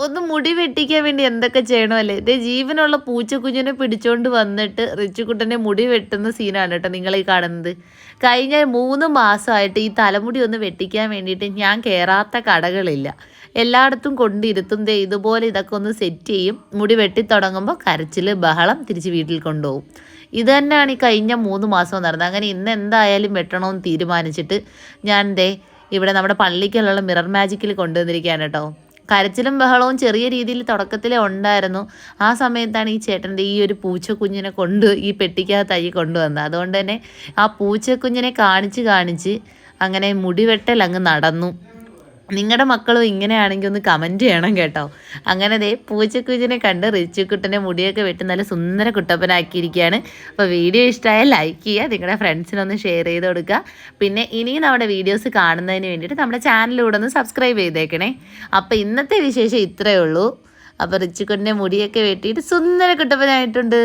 ഒന്ന് മുടി വെട്ടിക്കാൻ വേണ്ടി എന്തൊക്കെ ചെയ്യണമല്ലേ. ഇതേ ജീവനുള്ള പൂച്ചക്കുഞ്ഞിനെ പിടിച്ചോണ്ട് വന്നിട്ട് റിച്ചുകുട്ടൻ്റെ മുടി വെട്ടുന്ന സീനാണ് കേട്ടോ നിങ്ങളീ കാണുന്നത്. കഴിഞ്ഞ 3 മാസമായിട്ട് ഈ തലമുടി ഒന്ന് വെട്ടിക്കാൻ വേണ്ടിയിട്ട് ഞാൻ കയറാത്ത കടകളില്ല. എല്ലായിടത്തും കൊണ്ടിരുത്തും. ഇതുപോലെ ഇതൊക്കെ ഒന്ന് സെറ്റ് ചെയ്യും. മുടി വെട്ടിത്തുടങ്ങുമ്പോൾ കരച്ചിൽ ബഹളം, തിരിച്ച് വീട്ടിൽ കൊണ്ടുപോകും. ഇത് തന്നെയാണ് ഈ കഴിഞ്ഞ 3 മാസം നടന്നത്. അങ്ങനെ ഇന്ന് എന്തായാലും വെട്ടണമെന്ന് തീരുമാനിച്ചിട്ട് ഞാൻ ഇവിടെ നമ്മുടെ പള്ളിക്കലുള്ള മിറർ മാജിക്കിൽ കൊണ്ടുവന്നിരിക്കുകയാണ് കേട്ടോ. കരച്ചിലും ബഹളവും ചെറിയ രീതിയിൽ തുടക്കത്തിലേ ഉണ്ടായിരുന്നു. ആ സമയത്താണ് ഈ ചേട്ടൻ്റെ ഈ ഒരു പൂച്ചക്കുഞ്ഞിനെ ഈ പെട്ടിക്കകത്തായി കൊണ്ടുവന്നത്. അതുകൊണ്ട് തന്നെ ആ പൂച്ചക്കുഞ്ഞിനെ കാണിച്ച് അങ്ങനെ മുടിവെട്ടൽ അങ്ങ് നടന്നു. നിങ്ങളുടെ മക്കളും ഇങ്ങനെയാണെങ്കിൽ ഒന്ന് കമൻറ്റ് ചെയ്യണം കേട്ടോ. അങ്ങനെ പൂച്ചക്കുഞ്ഞിനെ കണ്ട് റിച്ചുക്കുട്ടൻ്റെ മുടിയൊക്കെ വെട്ടി നല്ല സുന്ദര കുട്ടപ്പനാക്കിയിരിക്കുകയാണ്. അപ്പോൾ വീഡിയോ ഇഷ്ടമായാൽ ലൈക്ക് ചെയ്യുക, നിങ്ങളുടെ ഫ്രണ്ട്സിനൊന്ന് ഷെയർ ചെയ്ത് കൊടുക്കുക. പിന്നെ ഇനിയും നമ്മുടെ വീഡിയോസ് കാണുന്നതിന് വേണ്ടിയിട്ട് നമ്മുടെ ചാനലിലൂടെ ഒന്ന് സബ്സ്ക്രൈബ് ചെയ്തേക്കണേ. അപ്പോൾ ഇന്നത്തെ വിശേഷം ഇത്രയേ ഉള്ളൂ. അപ്പോൾ റിച്ചുക്കുട്ടൻ്റെ മുടിയൊക്കെ വെട്ടിയിട്ട് സുന്ദര കുട്ടപ്പനായിട്ടുണ്ട്.